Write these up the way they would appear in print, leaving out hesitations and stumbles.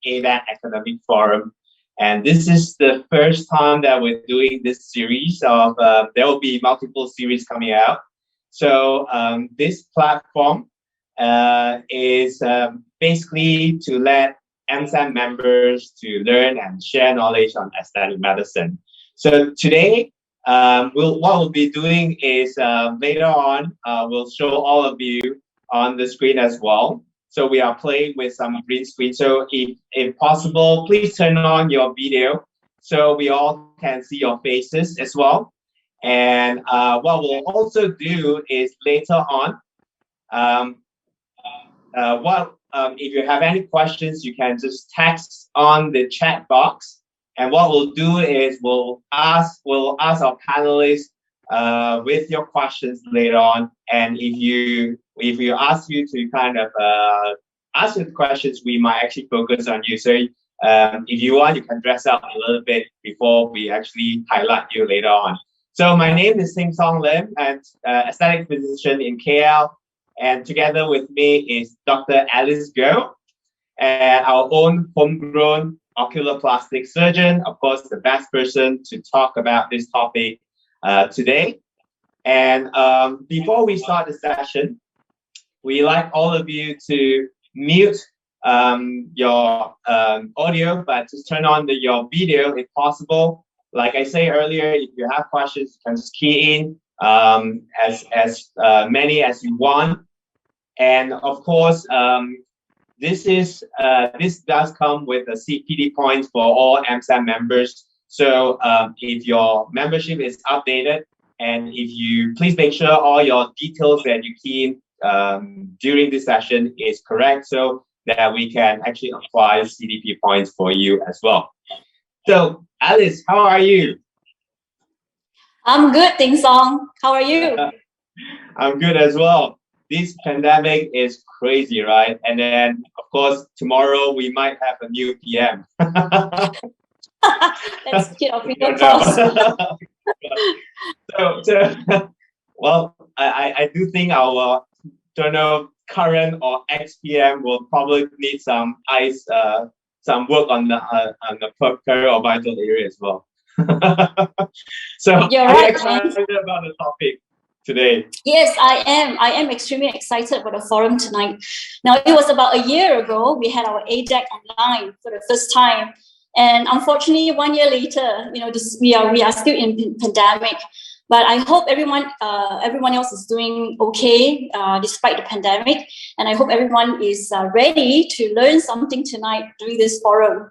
ABAC Academic Forum. And this is the first time that we're doing this series of, there will be multiple series coming out. So this platform is basically to let MSAM members to learn and share knowledge on aesthetic medicine. So today, what we'll be doing is later on, we'll show all of you on the screen as well. So we are playing with some green screen. So if possible, please turn on your video so we all can see your faces as well. And what we'll also do is later on, if you have any questions, you can just text on the chat box. And what we'll do is we'll ask our panelists with your questions later on. And if you ask you to kind of ask the questions, we might actually focus on you. So if you want, you can dress up a little bit before we actually highlight you later on. So my name is Sing Song Lim, and aesthetic physician in KL. And together with me is Dr. Alice Goh, our own homegrown oculoplastic surgeon, of course, the best person to talk about this topic today. And before we start the session, we like all of you to mute your audio, but just turn on your video if possible. Like I say earlier, if you have questions, you can just key in as many as you want. And of course, this does come with a CPD points for all MSAM members. So if your membership is updated, and if you please make sure all your details that you key in during this session is correct, so that we can actually apply CDP points for you as well. So Alice, how are you? I'm good, Ting Song. How are you? I'm good as well. This pandemic is crazy, right? And then, of course, tomorrow we might have a new PM. Let's keep our fingers crossed. Well, I do think our current or ex-PM will probably need some work on the periorbital area as well. So you're are right, you excited about the topic today? Yes, I am. I am extremely excited for the forum tonight. Now, it was about a year ago, we had our AJAC online for the first time. And unfortunately, 1 year later, we are still in pandemic. But I hope everyone else is doing okay despite the pandemic. And I hope everyone is ready to learn something tonight during this forum.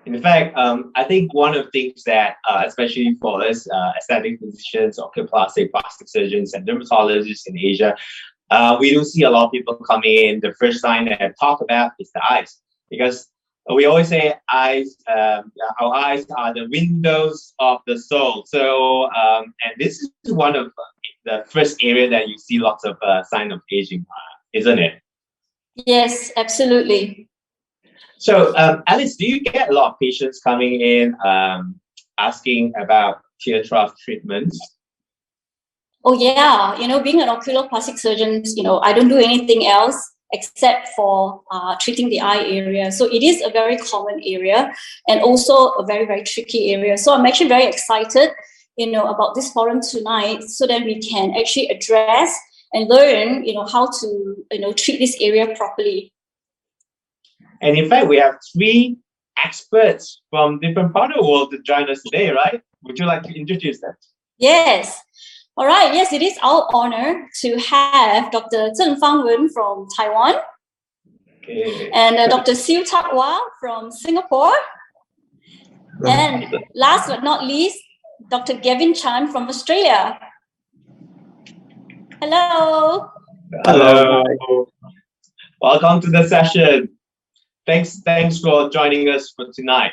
In fact, I think one of the things that, especially for us aesthetic physicians, oculoplastic plastic surgeons, and dermatologists in Asia, we do see a lot of people coming in. The first sign that talk about is the eyes, because we always say eyes. Our eyes are the windows of the soul. So, and this is one of the first area that you see lots of sign of aging, isn't it? Yes, absolutely. So, Alice, do you get a lot of patients coming in asking about tear trough treatments? Oh yeah, being an oculoplastic surgeon, I don't do anything else except for treating the eye area. So it is a very common area and also a very, very tricky area. So I'm actually very excited, about this forum tonight, so that we can actually address and learn, how to, treat this area properly. And in fact, we have 3 experts from different parts of the world to join us today, right? Would you like to introduce them? Yes. All right. Yes, it is our honor to have Dr. Zheng Fangwen from Taiwan. Okay. And Dr. Siu Tak Wah from Singapore. And last but not least, Dr. Gavin Chan from Australia. Hello. Hello. Welcome to the session. Thanks for joining us for tonight.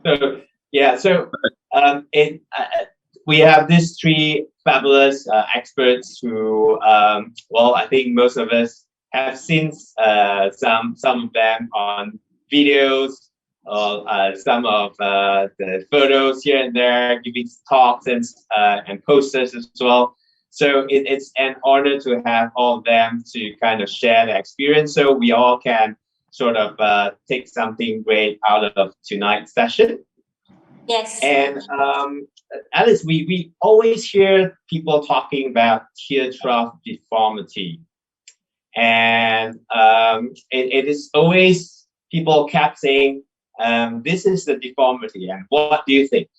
So yeah, we have these 3 fabulous experts who, I think most of us have seen some of them on videos, some of the photos here and there, giving talks and posters as well. So it's an honor to have all of them to kind of share their experience, so we all can sort of take something great out of tonight's session. Yes. And Alice, we always hear people talking about tear trough deformity. And it is always people kept saying, this is the deformity. And what do you think?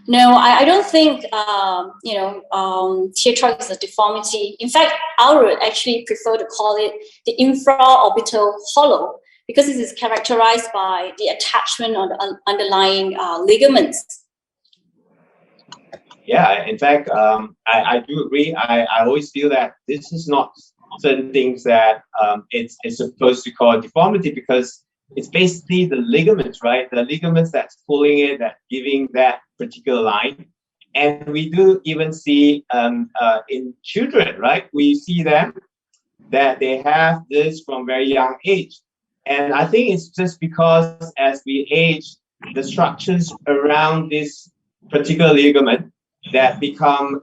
No, I don't think, tear trough is a deformity. In fact, I would actually prefer to call it the infraorbital hollow, because this is characterized by the attachment on the underlying ligaments. Yeah, in fact, I do agree. I always feel that this is not certain things that it's supposed to call deformity, because it's basically the ligaments, right? The ligaments that's pulling it, that giving that particular line. And we do even see in children, right? We see them that they have this from very young age. And I think it's just because as we age, the structures around this particular ligament that become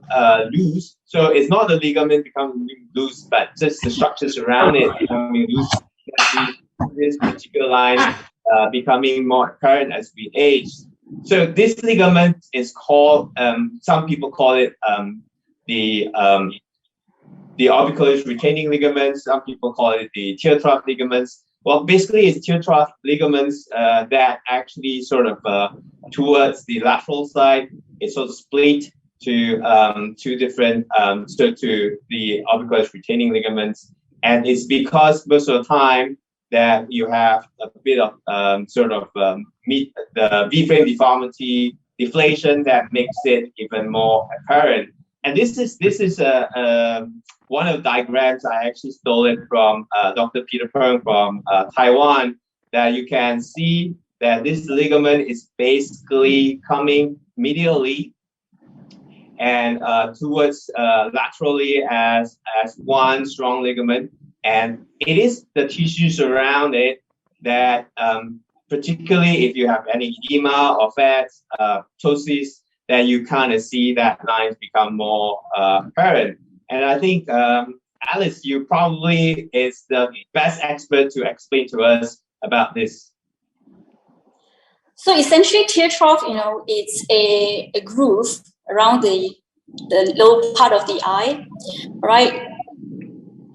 loose. So it's not the ligament becoming loose, but just the structures around it becoming loose. This particular line becoming more apparent as we age. So this ligament is called, some people call it the orbicularis retaining ligaments. Some people call it the tear trough ligaments. Well, basically, it's tear trough ligaments that actually sort of towards the lateral side, it's sort of split to two different, so to the orbicularis retaining ligaments. And it's because most of the time that you have a bit of the V-frame deformity, deflation that makes it even more apparent. And this is one of the diagrams. I actually stole it from Dr. Peter Peng from Taiwan, that you can see that this ligament is basically coming medially and towards laterally as one strong ligament. And it is the tissues around it that, particularly if you have any edema or fats, ptosis, that you kind of see that lines become more apparent. And I think, Alice, you probably is the best expert to explain to us about this. So essentially, tear trough, it's a groove around the lower part of the eye, right?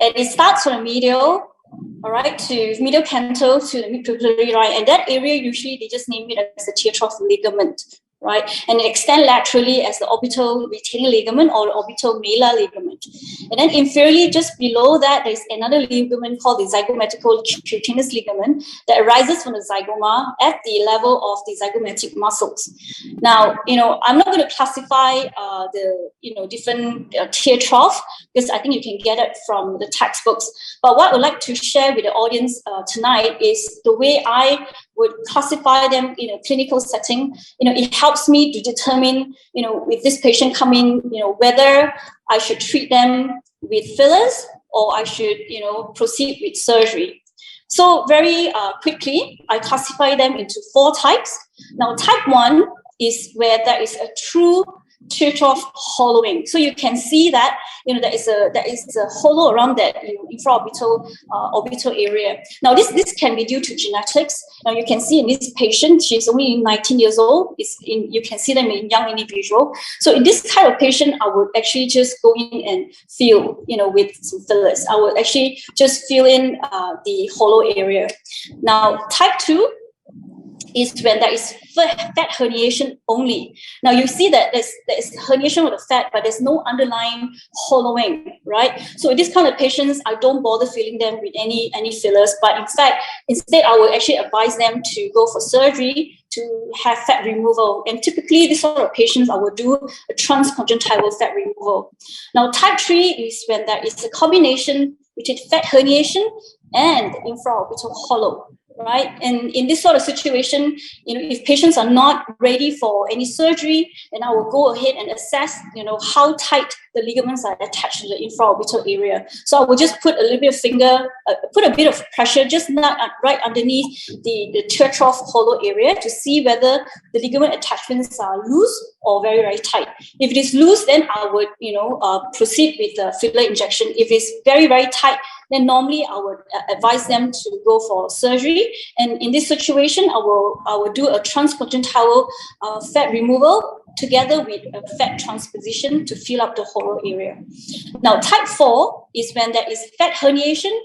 And it starts from the medial, all right, to medial canthal to the mid-pupillary, right? And that area, usually they just name it as the tear trough ligament, right? And it extends laterally as the orbital retaining ligament or the orbital malar ligament. And then inferiorly, just below that, there's another ligament called the zygomatical cutaneous ligament that arises from the zygoma at the level of the zygomatic muscles. Now, I'm not going to classify the different tear trough, because I think you can get it from the textbooks. But what I would like to share with the audience tonight is the way I would classify them in a clinical setting. It helps me to determine, with this patient coming, whether I should treat them with fillers or I should, proceed with surgery. So very quickly, I classify them into 4 types. Now, type 1 is where there is a true tear trough hollowing. So you can see that there is a hollow around that infraorbital orbital area. Now this can be due to genetics. Now you can see in this patient, she's only 19 years old. You can see them in young individual. So in this kind of patient, I would actually just go in and fill with some fillers. I would actually just fill in the hollow area. Now type 2 is when there is fat herniation only. Now you see that there's herniation of the fat, but there's no underlying hollowing, right? So in this kind of patients, I don't bother filling them with any fillers, but in fact, instead I will actually advise them to go for surgery to have fat removal. And typically, this sort of patients, I will do a transconjunctival fat removal. Now type 3 is when there is a combination between fat herniation and infraorbital hollow. right? And in this sort of situation, if patients are not ready for any surgery, then I will go ahead and assess, how tight the ligaments are attached to the infraorbital area. So I will just put a little bit of put a bit of pressure, just not right underneath the trough hollow area, to see whether the ligament attachments are loose or very, very tight. If it is loose, then I would, proceed with the filler injection. If it's very, very tight, then normally I would advise them to go for surgery. And in this situation, I will do a transconjunctival fat removal together with a fat transposition to fill up the hollow area. Now, type 4 is when there is fat herniation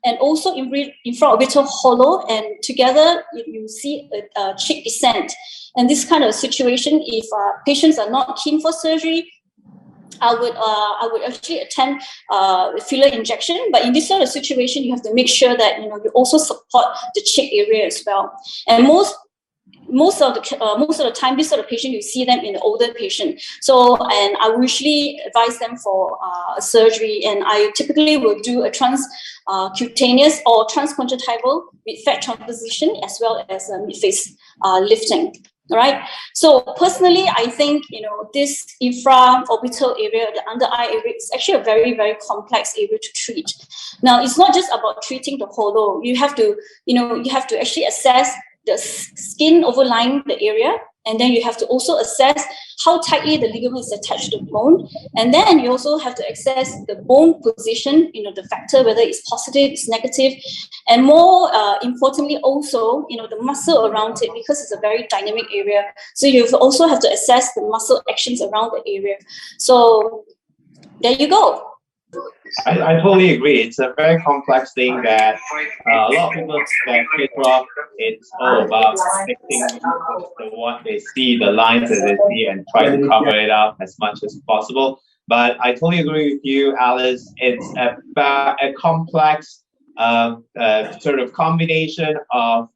and also infraorbital hollow, and together you see a cheek descent. And this kind of situation, if patients are not keen for surgery, I would actually attend filler injection. But in this sort of situation, you have to make sure that you also support the cheek area as well. And most of the time, this sort of patient, you see them in the older patient. So, and I will usually advise them for surgery, and I typically will do a transcutaneous or transconjunctival with fat transposition as well as mid-face lifting. All right. So personally, I think this infraorbital area, the under eye area, is actually a very, very complex area to treat. Now, it's not just about treating the hollow. You have to actually assess the skin overlying the area, and then you have to also assess how tightly the ligament is attached to the bone, and then you also have to assess the bone position, the factor, whether it's positive, it's negative, and more importantly also, the muscle around it, because it's a very dynamic area. So you also have to assess the muscle actions around the area. So there you go. I totally agree. It's a very complex thing that a lot of people that Trough, it's all about fixing what they see, the lines that they see, and try to cover it up as much as possible. But I totally agree with you, Alice. It's about a complex sort of combination of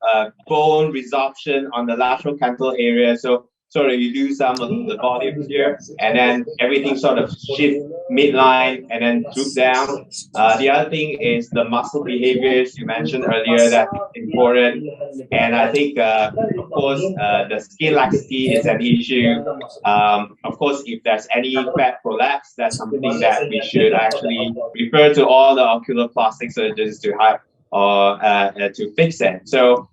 bone resorption on the lateral canthal area. So sort of you lose some of the volume here, and then everything sort of shift midline and then droop down. The other thing is the muscle behaviors you mentioned earlier, that's important. And I think, of course, the skin laxity is an issue. Of course, if there's any fat prolapse, that's something that we should actually refer to all the oculoplastic surgeons to have or to fix it. So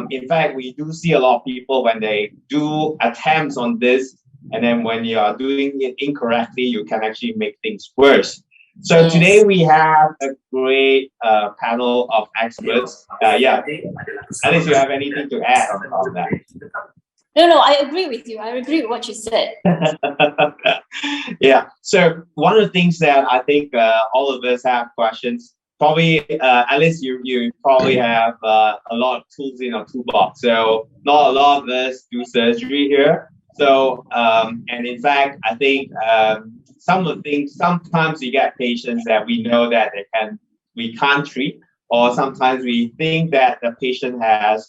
in fact, we do see a lot of people when they do attempts on this, and then when you are doing it incorrectly, you can actually make things worse. So today we have a great panel of experts. Yeah, Alice, you have anything to add on that? No, I agree with you. I agree with what you said. Yeah. So one of the things that I think all of us have questions. Probably, Alice, you probably have a lot of tools in your toolbox. So not a lot of us do surgery here. So, and in fact, I think some of the things, sometimes we get patients that we know that we can't treat, or sometimes we think that the patient has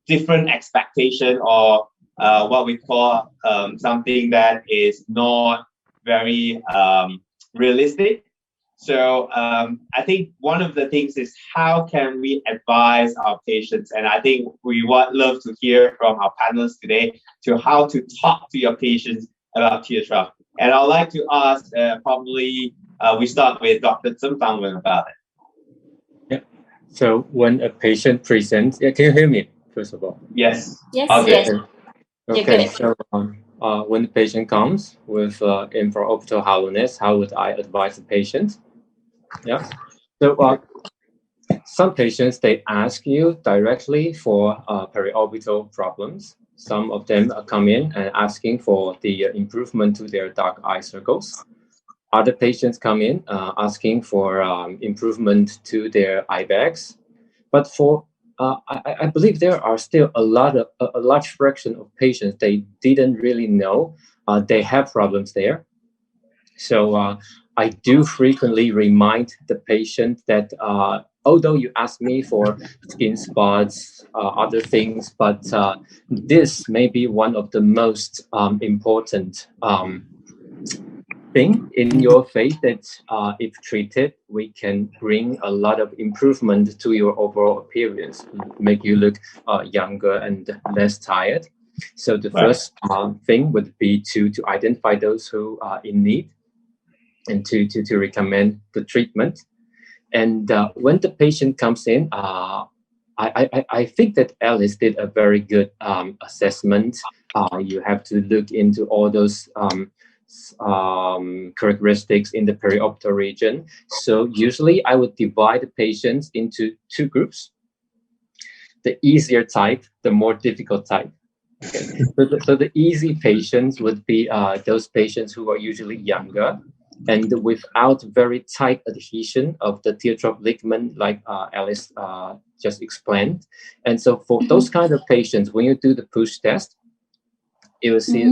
different expectation or what we call something that is not very realistic. So I think one of the things is how can we advise our patients, and I think we would love to hear from our panelists today to how to talk to your patients about teardrop. And I'd like to ask, probably we start with Dr. Zheng Fangwen about it. Yeah. So when a patient presents, can you hear me first of all? Yes. Yes. Okay. Yes. Okay. So when the patient comes with infraorbital hollowness, how would I advise the patient? Yeah. So some patients, they ask you directly for periorbital problems. Some of them come in and asking for the improvement to their dark eye circles. Other patients come in asking for improvement to their eye bags. But for I believe there are still a large fraction of patients, they didn't really know they have problems there. So I do frequently remind the patient that although you ask me for skin spots, other things, but this may be one of the most important thing in your face that if treated, we can bring a lot of improvement to your overall appearance, make you look younger and less tired. So the first thing would be to identify those who are in need and to recommend the treatment. And when the patient comes in, I think that Alice did a very good assessment. You have to look into all those characteristics in the periorbital region. So usually I would divide the patients into two groups: the easier type, the more difficult type. Okay. So the easy patients would be those patients who are usually younger and without very tight adhesion of the teardrop ligament, like Alice just explained. And so for those kind of patients, when you do the push test, you will see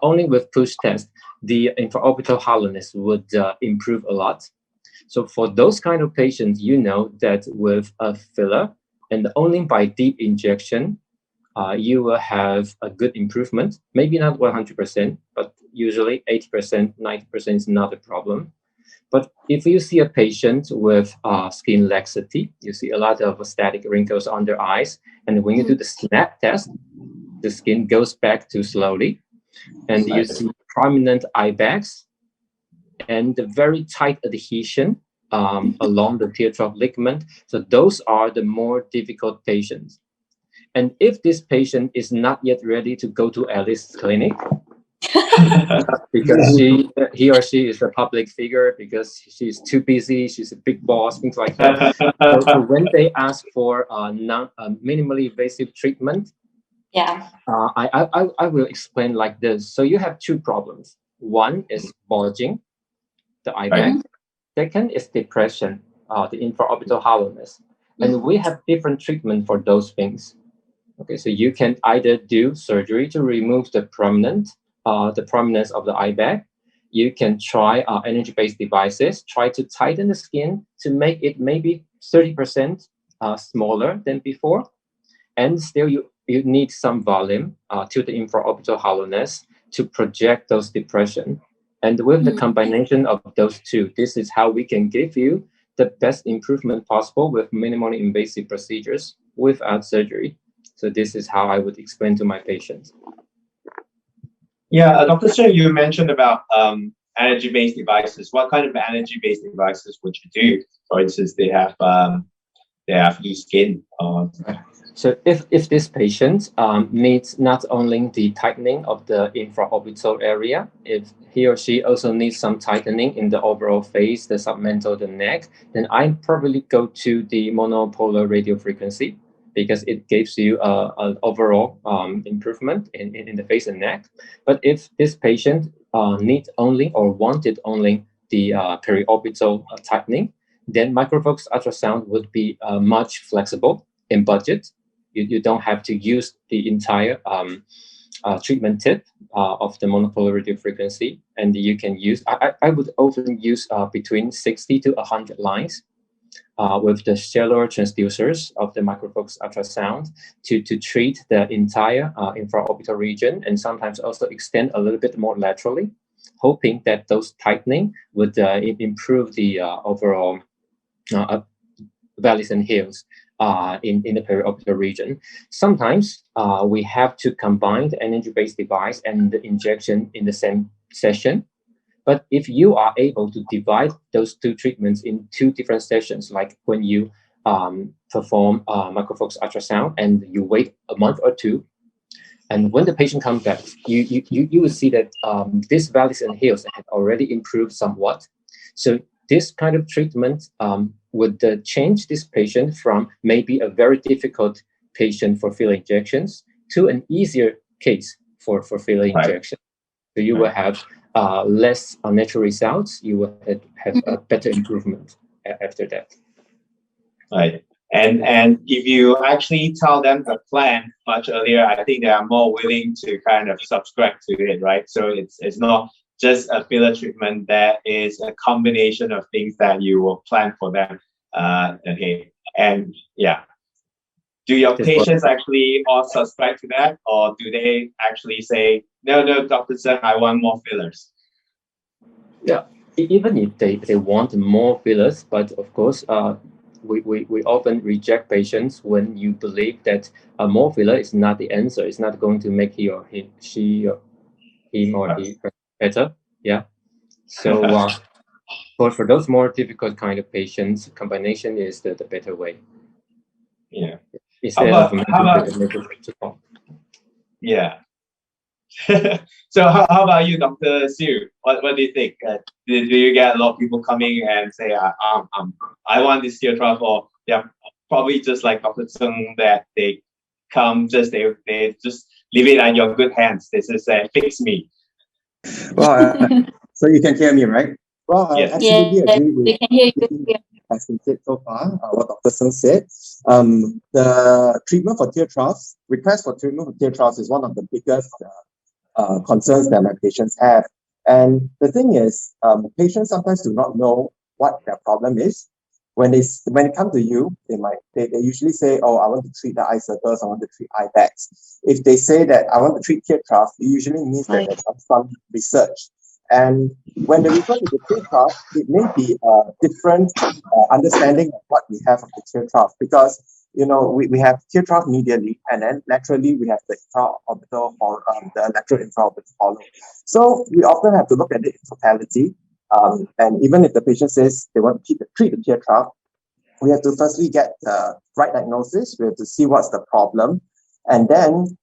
only with push test, the infraorbital hollowness would improve a lot. So for those kind of patients, you know that with a filler and only by deep injection, you will have a good improvement. Maybe not 100%, but usually 80%, 90% is not a problem. But if you see a patient with skin laxity, you see a lot of static wrinkles on their eyes, and when you do the snap test, the skin goes back to slowly, and you see prominent eye bags and the very tight adhesion along the teardrop ligament. So those are the more difficult patients. And if this patient is not yet ready to go to Alice's clinic, because he or she is a public figure, because she's too busy, she's a big boss, things like that. So when they ask for minimally invasive treatment, I will explain like this. So you have two problems. One is bulging, the eye bag. Second is depression, the infraorbital hollowness. And we have different treatment for those things. Okay, so you can either do surgery to remove the prominence of the eye bag. You can try energy-based devices, try to tighten the skin to make it maybe 30% smaller than before. And still you need some volume to the infraorbital hollowness to project those depression. And with the combination of those two, this is how we can give you the best improvement possible with minimally invasive procedures without surgery. So this is how I would explain to my patients. Yeah, Dr. Shen, you mentioned about energy-based devices. What kind of energy-based devices would you do? For instance, they have loose skin. So if this patient needs not only the tightening of the infraorbital area, if he or she also needs some tightening in the overall face, the submental, the neck, then I probably go to the monopolar radiofrequency, because it gives you an overall improvement in the face and neck. But if this patient needs only or wanted only the periorbital tightening, then microfocus ultrasound would be much flexible in budget. You don't have to use the entire treatment tip of the monopolar radiofrequency, and you can use, I would often use between 60 to 100 lines with the cellular transducers of the microfocus ultrasound to treat the entire infraorbital region, and sometimes also extend a little bit more laterally, hoping that those tightening would improve the overall valleys and hills in the periorbital region. Sometimes we have to combine the energy-based device and the injection in the same session. But if you are able to divide those two treatments in two different sessions, like when you perform microfocus ultrasound and you wait a month or two, and when the patient comes back, you will see that these valleys and hills have already improved somewhat. So this kind of treatment would change this patient from maybe a very difficult patient for filler injections to an easier case for filler injection. So you will have less unnatural results. You will have a better improvement after that. Right. And if you actually tell them the plan much earlier, I think they are more willing to kind of subscribe to it, right? So it's not just a filler treatment. That is a combination of things that you will plan for them. Okay. And yeah. Do your patients actually all subscribe to that, or do they actually say, no, Dr. Shen, I want more fillers? Yeah, even if they want more fillers, but of course, we often reject patients when you believe that a more filler is not the answer. It's not going to make him or he better. Yeah. So for those more difficult kind of patients, combination is the better way. Yeah. Instead of yeah. So how about you, Dr. Siu? What do you think? Do you get a lot of people coming and say, I want this tear trough, or yeah, probably just like Dr. Tsung, that they come they just leave it in your good hands. This is fix me. Well, so you can hear me, right? Well, I Yes. absolutely agree with we can hear you. everything that has been said so far, what Dr. Sung said. The treatment for tear troughs, request for treatment for tear troughs is one of the biggest concerns that my patients have. And the thing is, patients sometimes do not know what their problem is. When they come to you, they usually say, "Oh, I want to treat the eye circles, I want to treat eye bags." If they say that I want to treat tear trough, it usually means that they've done some research. And when they refer to the tear trough, it may be a different understanding of what we have of the tear trough, because we have tear trough medially, and then laterally we have the infraorbital or the lateral infraorbital hollow. So we often have to look at it in totality. And even if the patient says they want to treat the tear trough, we have to firstly get the right diagnosis. We have to see what's the problem, and then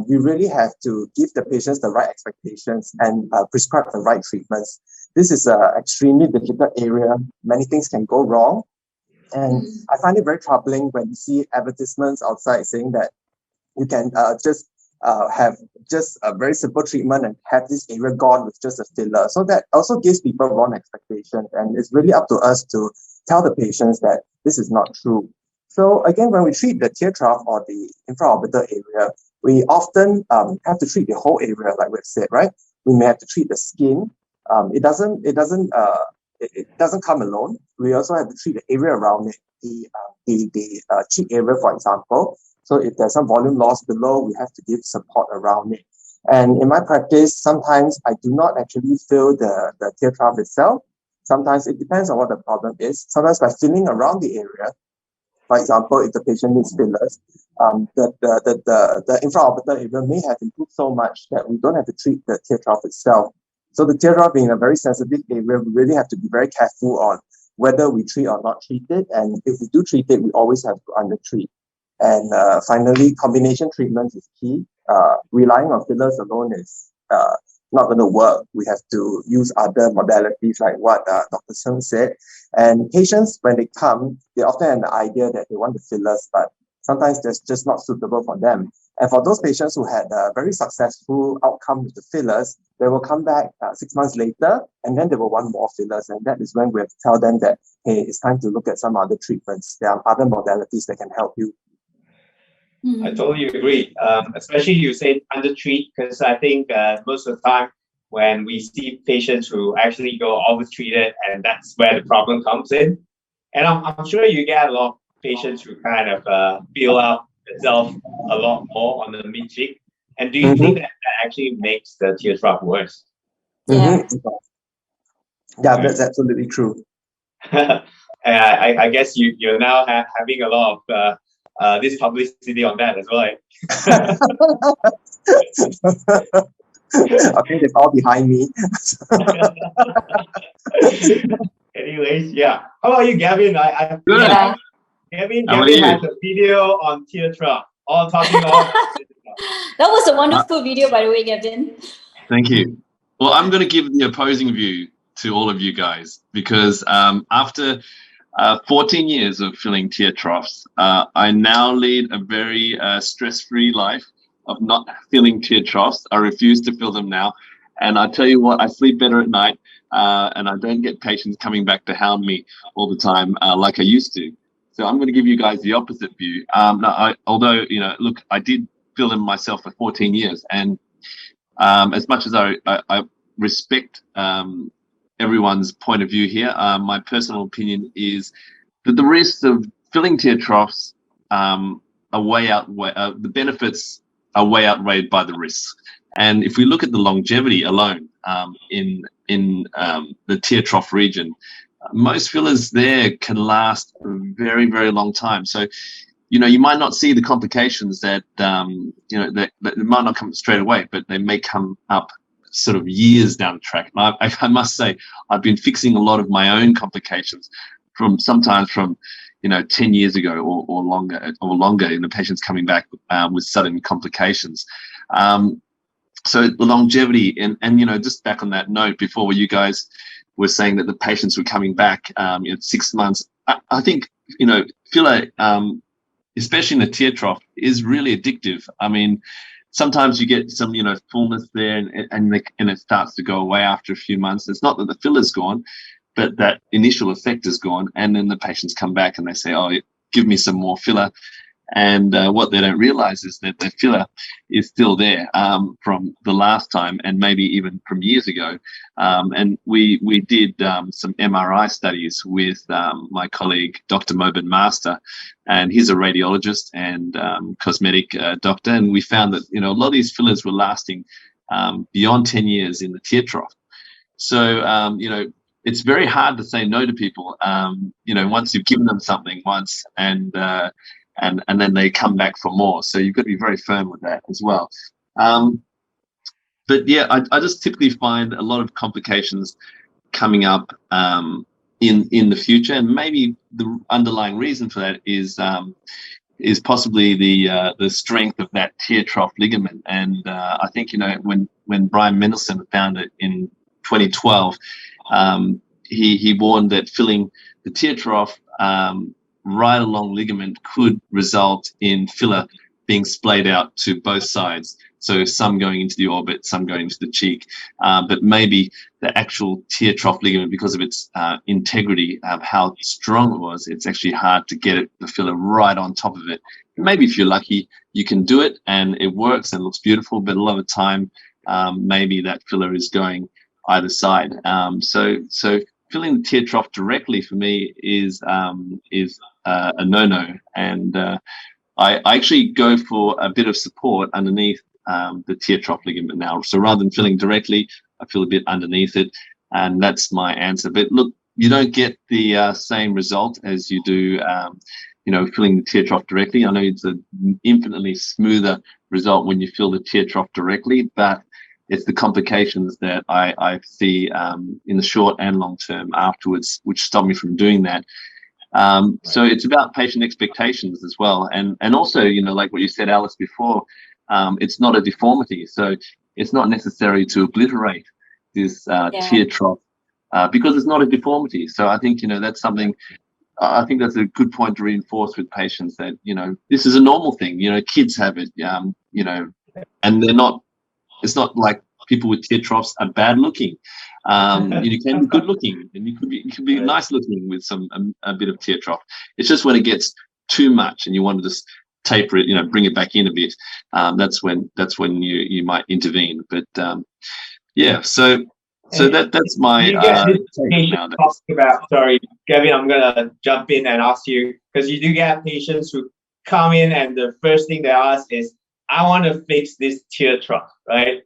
we really have to give the patients the right expectations and prescribe the right treatments. This is an extremely difficult area. Many things can go wrong. And I find it very troubling when you see advertisements outside saying that you can just have just a very simple treatment and have this area gone with just a filler. So that also gives people wrong expectations. And it's really up to us to tell the patients that this is not true. So again, when we treat the tear trough or the infraorbital area, we often have to treat the whole area, like we've said, right? We may have to treat the skin. It doesn't come alone. We also have to treat the area around it, the cheek area, for example. So if there's some volume loss below, we have to give support around it. And in my practice, sometimes I do not actually fill the tear trough itself. Sometimes it depends on what the problem is. Sometimes by filling around the area, for example, if the patient needs fillers, the infraorbital area may have improved so much that we don't have to treat the tear trough itself. So the tear trough being a very sensitive area, we really have to be very careful on whether we treat or not treat it. And if we do treat it, we always have to under-treat. And finally, combination treatment is key. Relying on fillers alone is not going to work. We have to use other modalities like what Dr. Sung said. And patients, when they come, they often have the idea that they want the fillers, but sometimes that's just not suitable for them. And for those patients who had a very successful outcome with the fillers, they will come back 6 months later, and then they will want more fillers. And that is when we have to tell them that, hey, it's time to look at some other treatments. There are other modalities that can help you. I totally agree. Especially you say undertreat, because I think most of the time when we see patients who actually go overtreated, and that's where the problem comes in. And I'm sure you get a lot of patients who kind of feel out themselves a lot more on the mid cheek. And do you think that actually makes the tear trough worse? Yeah, that's absolutely true. I guess you're now having a lot of this publicity on that as well. Right? I think it's all behind me. Anyways, yeah. How about you, Gavin? Gavin has a video on tear trough, all talking about. That was a wonderful video, by the way, Gavin. Thank you. Well, I'm going to give the opposing view to all of you guys, because after 14 years of filling tear troughs, I now lead a very stress-free life of not filling tear troughs. I refuse to fill them now. And I tell you what, I sleep better at night, and I don't get patients coming back to hound me all the time like I used to. So I'm going to give you guys the opposite view. Although, look, I did fill them myself for 14 years. And as much as I respect everyone's point of view here, my personal opinion is that the risks of filling tear troughs the benefits are way outweighed by the risks. And if we look at the longevity alone, in the tear trough region, most fillers there can last a very, very long time. So, you might not see the complications that that might not come straight away, but they may come up sort of years down the track. And I must say, I've been fixing a lot of my own complications sometimes from 10 years ago or longer, patients coming back with sudden complications. So the longevity and just back on that note before, where you guys were saying that the patients were coming back in 6 months, I think filler, especially in the tear trough, is really addictive. I mean, sometimes you get some fullness there, and it starts to go away after a few months. It's not that the filler's gone, but that initial effect is gone, and then the patients come back and they say, "Oh, give me some more filler." And what they don't realize is that the filler is still there from the last time, and maybe even from years ago. And we did some MRI studies with my colleague, Dr. Mobin Master, and he's a radiologist and cosmetic doctor. And we found that a lot of these fillers were lasting beyond 10 years in the tear trough. So it's very hard to say no to people. Once you've given them something once, and then they come back for more. So you've got to be very firm with that as well. But yeah, I just typically find a lot of complications coming up in the future, and maybe the underlying reason for that is possibly the strength of that tear trough ligament. And I think when Brian Mendelsohn found it in 2012, he warned that filling the tear trough right along ligament could result in filler being splayed out to both sides. So some going into the orbit, some going into the cheek, but maybe the actual tear trough ligament, because of its integrity, how strong it was, it's actually hard to get the filler right on top of it. Maybe if you're lucky, you can do it and it works and looks beautiful, but a lot of the time, maybe that filler is going either side. So filling the tear trough directly for me is a no-no, and I actually go for a bit of support underneath the tear trough ligament now. So rather than filling directly, I feel a bit underneath it, and that's my answer. But look, you don't get the same result as you do, filling the tear trough directly. I know it's an infinitely smoother result when you fill the tear trough directly, but it's the complications that I see in the short and long term afterwards, which stop me from doing that. So it's about patient expectations as well. And also, like what you said, Alice, before, it's not a deformity. So it's not necessary to obliterate this tear trough because it's not a deformity. So I think, that's something, I think that's a good point to reinforce with patients that, this is a normal thing. Kids have it, and it's not like people with tear troughs are bad looking. You can be good looking, and you can be nice looking with a bit of tear trough. It's just when it gets too much and you want to just taper it, bring it back in a bit. That's when you might intervene. But so that's my sorry, Gavin, I'm gonna jump in and ask you, because you do get patients who come in and the first thing they ask is, I want to fix this tear trough, right?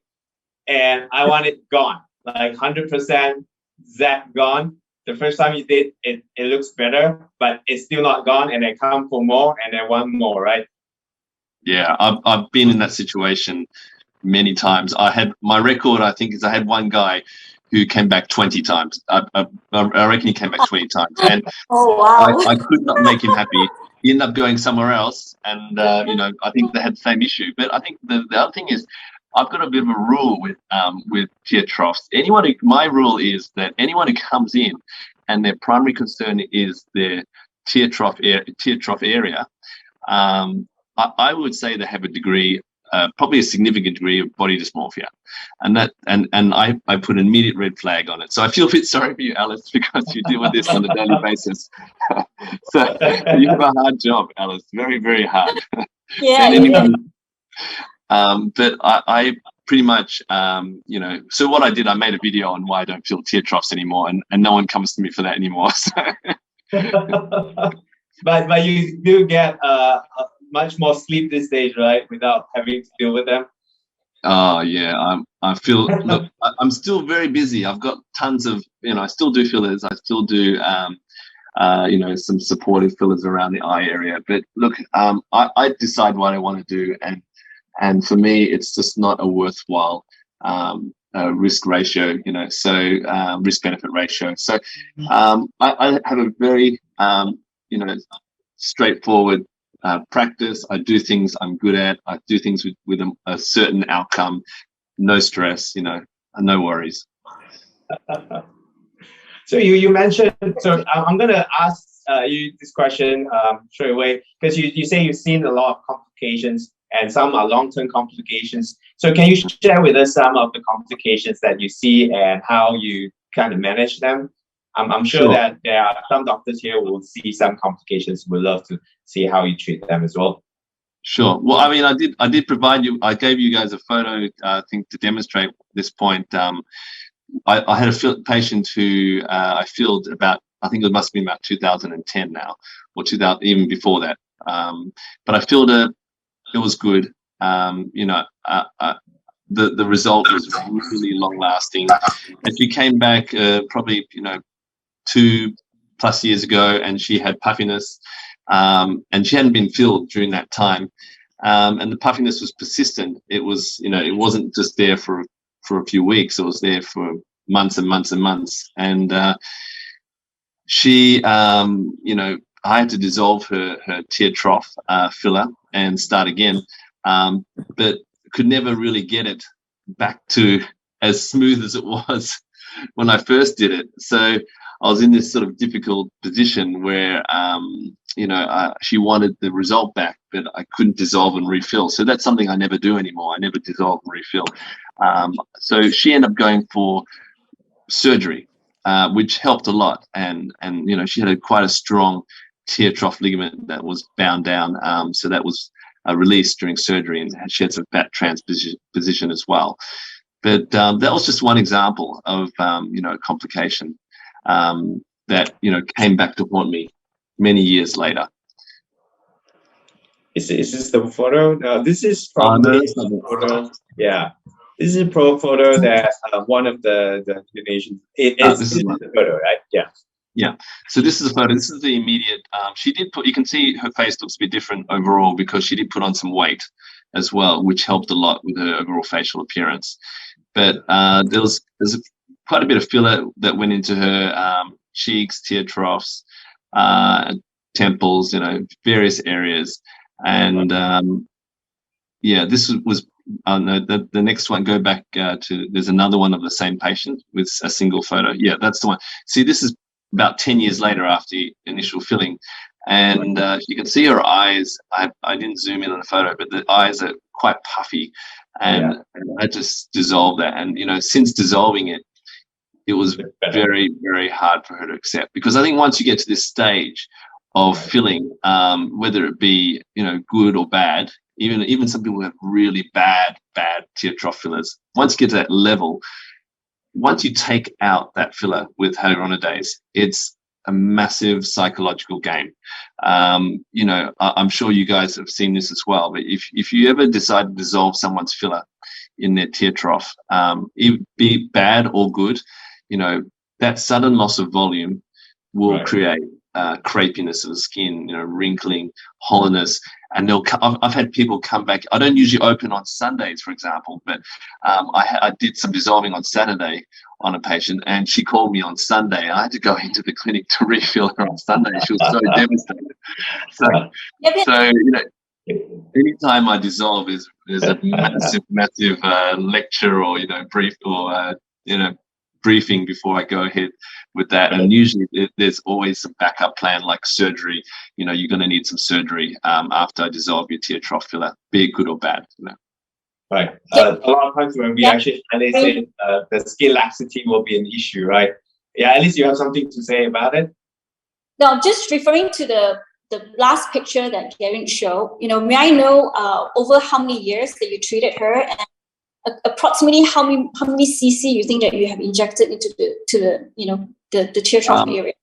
And I want it gone, like 100% zap gone. The first time you did it, it looks better, but it's still not gone, and they come for more and they want more, right? Yeah, I've been in that situation many times. I had my record, I think, is I had one guy who came back 20 times. I reckon he came back 20 times, and Oh, wow. I could not make him happy. He ended up going somewhere else, and I think they had the same issue. But I think the other thing is, I've got a bit of a rule with tear troughs. My rule is that anyone who comes in and their primary concern is their tear trough area, I would say they have a degree, probably a significant degree of body dysmorphia, and I put an immediate red flag on it. So I feel a bit sorry for you, Alice, because you deal with this on a daily basis. So you have a hard job, Alice, very, very hard. Yeah. But I pretty much, so what I did, I made a video on why I don't feel tear troughs anymore, and no one comes to me for that anymore. So. But you do get much more sleep these days, right? Without having to deal with them. Oh yeah, I feel. Look, I'm still very busy. I've got tons of, I still do fillers. I still do, some supportive fillers around the eye area. But look, I decide what I want to do, and for me, it's just not a worthwhile risk ratio. So risk benefit ratio. So I have a very straightforward practice. I do things I'm good at. I do things with a certain outcome. No stress, no worries. So you mentioned, so I'm going to ask you this question straight away, because you say you've seen a lot of complications and some are long-term complications. So can you share with us some of the complications that you see and how you kind of manage them? I'm sure that there are some doctors here who will see some complications. Would love to see how you treat them as well. Sure. Well, I mean, I did provide you. I gave you guys a photo, I think, to demonstrate this point. I had a patient who I filled about, I think it must have been about 2010 now, or 2000, even before that. But I filled her. It was good. The result was really long lasting. And she came back probably 2+ years ago, and she had puffiness, and she hadn't been filled during that time. And the puffiness was persistent. It was, it wasn't just there for a few weeks. It was there for months and months and months. And she, I had to dissolve her tear trough filler and start again, but could never really get it back to as smooth as it was when I first did it. So I was in this sort of difficult position where, she wanted the result back, but I couldn't dissolve and refill. So that's something I never do anymore. I never dissolve and refill. So she ended up going for surgery, which helped a lot. And she had quite a strong tear trough ligament that was bound down. So that was released during surgery, and she had some fat transposition as well. But that was just one example of, a complication that, came back to haunt me many years later. Is this the photo? This is from the photo. Yeah. This is a pro photo that one of the donations. This is the photo, right? Yeah. Yeah. So this is a photo. This is the immediate. She did put. You can see her face looks a bit different overall because she did put on some weight as well, which helped a lot with her overall facial appearance. But there's quite a bit of filler that went into her cheeks, tear troughs, temples, various areas, and this was. The next one, go back to, there's another one of the same patient with a single photo. Yeah, that's the one. See, this is about 10 years later after the initial filling. And you can see her eyes. I didn't zoom in on the photo, but the eyes are quite puffy. And I just dissolved that. And, since dissolving it, it was very, very hard for her to accept. Because I think once you get to this stage of filling, whether it be, good or bad, even some people have really bad tear trough fillers. Once you get to that level, once you take out that filler with hyaluronidase, it's a massive psychological game. I'm sure you guys have seen this as well, but if you ever decide to dissolve someone's filler in their tear trough, be bad or good, that sudden loss of volume will create crepiness of the skin, wrinkling, hollowness, and I've had people come back. I don't usually open on Sundays, for example, but I did some dissolving on Saturday on a patient, and she called me on Sunday. I had to go into the clinic to refill her on Sunday. She was so devastated. So anytime I dissolve is a massive lecture or brief or briefing before I go ahead with that. And usually there's always a backup plan like surgery. You're going to need some surgery after I dissolve your tear trough filler, be it good or bad. Right. A lot of times when we actually say the skin laxity will be an issue, right? Yeah, at least you have something to say about it. No, just referring to the last picture that Gavin showed, may I know over how many years that you treated her, and approximately how many cc you think that you have injected into the tear trough area?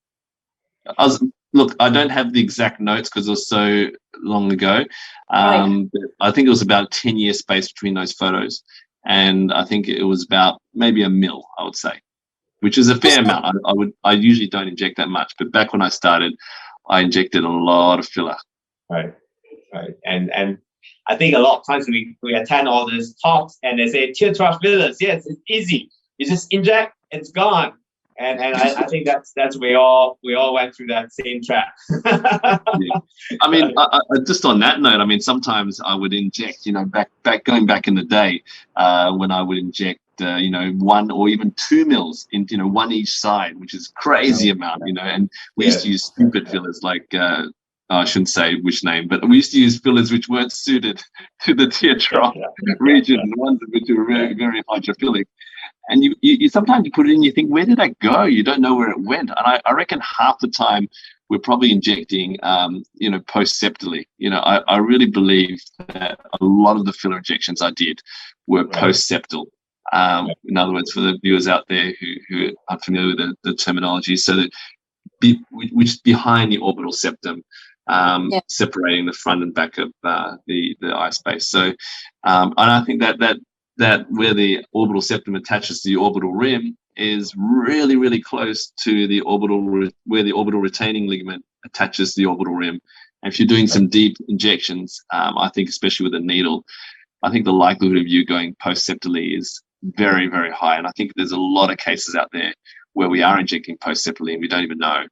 Look, I don't have the exact notes because it was so long ago. But I think it was about a 10-year space between those photos. and I think it was about maybe a mil, I would say, which is a fair amount. I usually don't inject that much, but back when I started, I injected a lot of filler. Right. And I think a lot of times we attend all these talks and they say tear trough fillers. Yes, it's easy. You just inject, it's gone. And I think that's we all went through that same trap. Yeah. I mean, I, just on that note, I mean, sometimes I would inject, going back in the day, when I would inject, 1 or even 2 mils in, one each side, which is crazy amount, and we used to use stupid fillers like, I shouldn't say which name, but we used to use fillers which weren't suited to the tear trough region, ones which were very, very hydrophilic. And you sometimes you put it in, you think, where did that go? You don't know where it went. And I reckon half the time we're probably injecting, post-septally. I really believe that a lot of the filler injections I did were post-septal. In other words, for the viewers out there who aren't familiar with the terminology, so that which is behind the orbital septum, separating the front and back of the eye space. So, and I think that where the orbital septum attaches to the orbital rim is really, really close to the where the orbital retaining ligament attaches to the orbital rim. And if you're doing some deep injections, I think especially with a needle, I think the likelihood of you going post-septally is very, very high. And I think there's a lot of cases out there where we are injecting post-septally and we don't even know.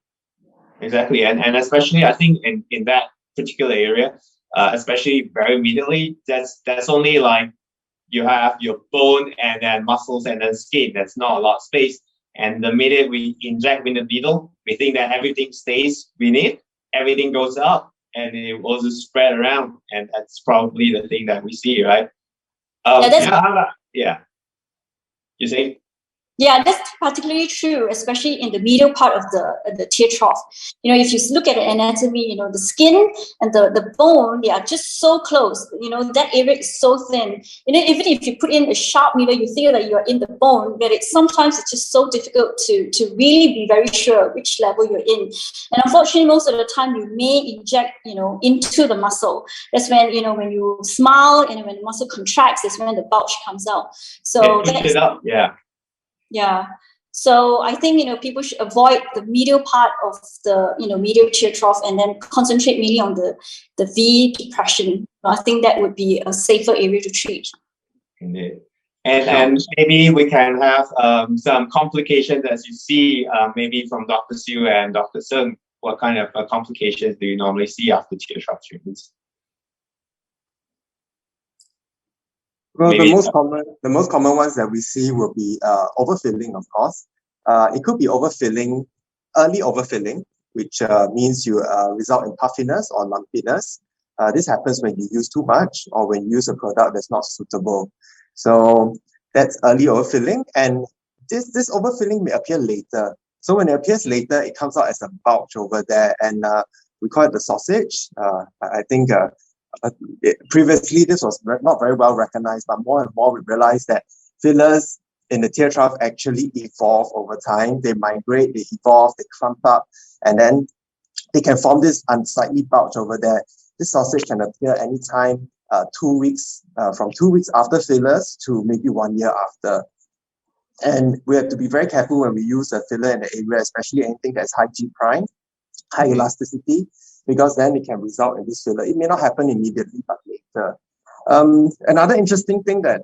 Exactly. And especially I think in that particular area, especially very immediately, that's only like you have your bone and then muscles and then skin. That's not a lot of space. And the minute we inject with the needle, we think that everything stays beneath, everything goes up, and it will just spread around. And that's probably the thing that we see, right? You see? Yeah, that's particularly true, especially in the medial part of the tear trough. If you look at the anatomy, the skin and the bone, they are just so close. That area is so thin. Even if you put in a sharp needle, you feel that you're in the bone, but sometimes it's just so difficult to really be very sure which level you're in. And unfortunately, most of the time you may inject, into the muscle. That's when, when you smile and when the muscle contracts, that's when the bulge comes out. So it up, yeah. Yeah. So I think, people should avoid the medial part of the, medial tear trough and then concentrate mainly on the V depression. I think that would be a safer area to treat. Indeed. And maybe we can have some complications as you see, maybe from Dr. Siu and Dr. Sung. What kind of complications do you normally see after tear trough treatments? Well, the most common ones that we see will be overfilling, of course. It could be overfilling, early overfilling, which means you result in puffiness or lumpiness. This happens when you use too much or when you use a product that's not suitable. So that's early overfilling, and this overfilling may appear later. So when it appears later, it comes out as a bulge over there, and we call it the sausage. I think previously this was not very well recognized, but more and more we realize that fillers in the tear trough actually evolve over time. They migrate, they evolve, they clump up, and then they can form this unsightly bulge over there. This sausage can appear anytime 2 weeks, from 2 weeks after fillers to maybe 1 year after. And we have to be very careful when we use a filler in the area, especially anything that's high G prime, high elasticity, because then it can result in this filler. It may not happen immediately, but later. Another interesting thing that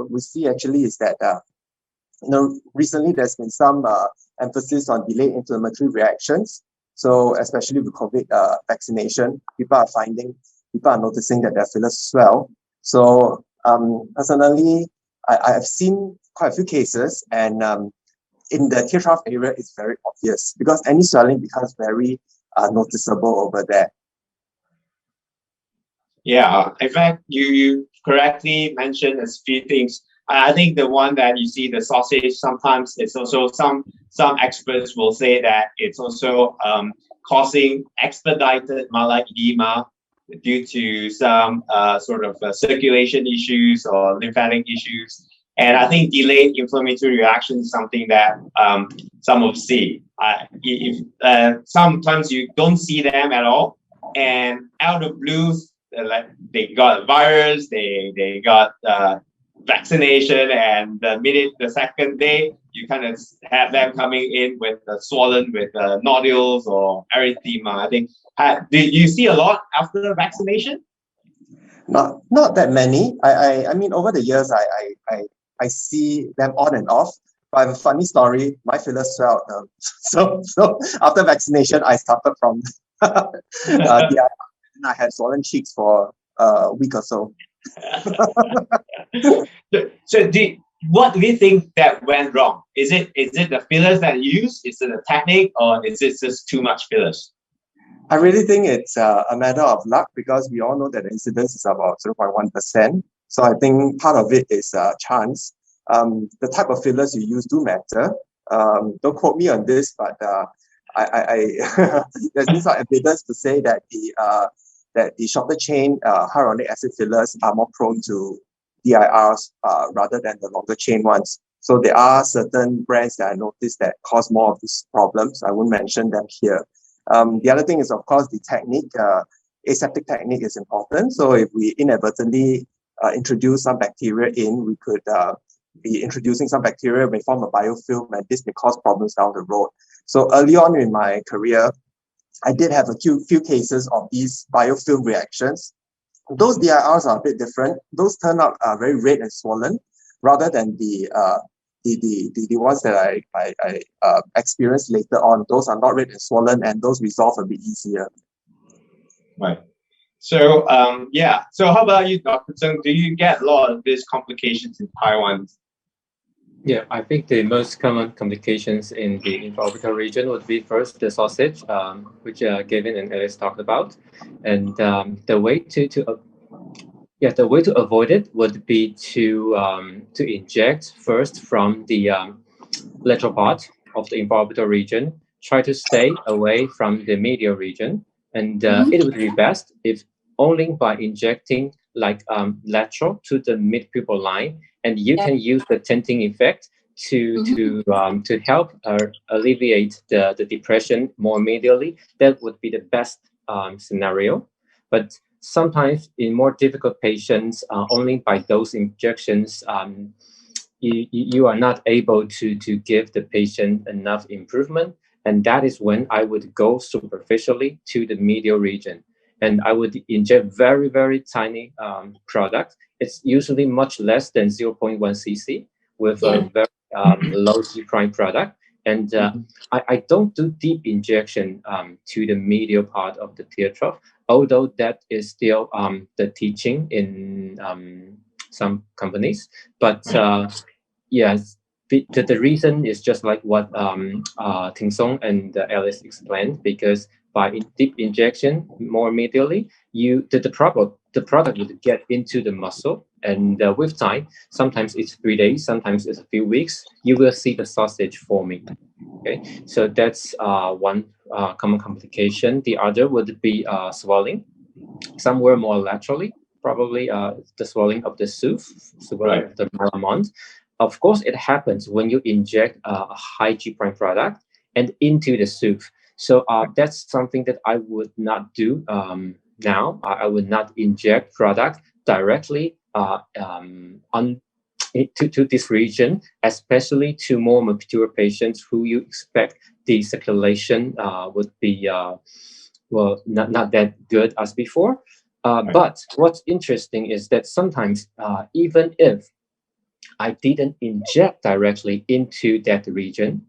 we see actually is that recently there's been some emphasis on delayed inflammatory reactions. So especially with COVID vaccination, people are noticing that their fillers swell. So personally, I have seen quite a few cases, and in the tear trough area, it's very obvious because any swelling becomes very noticeable over there. Yeah, in fact, you correctly mentioned a few things. I think the one that you see, the sausage, sometimes it's also some experts will say that it's also causing expedited malar edema due to some sort of circulation issues or lymphatic issues. And I think delayed inflammatory reaction is something that some will see. Sometimes you don't see them at all, and out of blue, like they got virus, they got vaccination, and the second day, you kind of have them coming in with swollen with nodules or erythema. I think, did you see a lot after the vaccination? Not that many. I mean, over the years, I see them on and off. But I have a funny story. My fillers swelled. So after vaccination, I started from I had swollen cheeks for a week or so. So what do you think that went wrong? Is it the fillers that you use? Is it the technique, or is it just too much fillers? I really think it's a matter of luck, because we all know that the incidence is about 0.1%. So I think part of it is chance. The type of fillers you use do matter. Don't quote me on this, but there's been some evidence to say that the shorter chain hyaluronic acid fillers are more prone to DIRs rather than the longer chain ones. So there are certain brands that I noticed that cause more of these problems. I won't mention them here. The other thing is, of course, the technique. Aseptic technique is important. So if we inadvertently introduce some bacteria in, we could be introducing some bacteria may form a biofilm, and this may cause problems down the road. So early on in my career, I did have a few cases of these biofilm reactions. Those DIRs are a bit different. Those turn out very red and swollen, rather than the ones that I experienced later on. Those are not red and swollen, and those resolve a bit easier. Right. So So how about you, Dr. Tseng? Do you get a lot of these complications in Taiwan? Yeah, I think the most common complications in the infraorbital region would be first the sausage, which Gavin and Alice talked about, and the way to avoid it would be to inject first from the lateral part of the infraorbital region. Try to stay away from the medial region, and it would be best if only by injecting lateral to the mid-pupil line, and you can use the tenting effect to help alleviate the depression more immediately. That would be the best scenario. But sometimes in more difficult patients, only by those injections, you are not able to give the patient enough improvement. And that is when I would go superficially to the medial region. And I would inject very, very tiny product. It's usually much less than 0.1 cc with a very low G prime product. And I don't do deep injection to the medial part of the tear trough, although that is still the teaching in some companies. But yes, the reason is just like what Ting Song and Alice explained, because by deep injection more immediately, the product would get into the muscle, and with time, sometimes it's 3 days, sometimes it's a few weeks, you will see the sausage forming. Okay, so that's one common complication. The other would be swelling, somewhere more laterally, probably the swelling of the SUF, swelling of the Malamont. Of course, it happens when you inject a high G prime product and into the SUF. So that's something that I would not do now. I would not inject product directly to this region, especially to more mature patients who you expect the circulation would be not that good as before. But what's interesting is that sometimes even if I didn't inject directly into that region,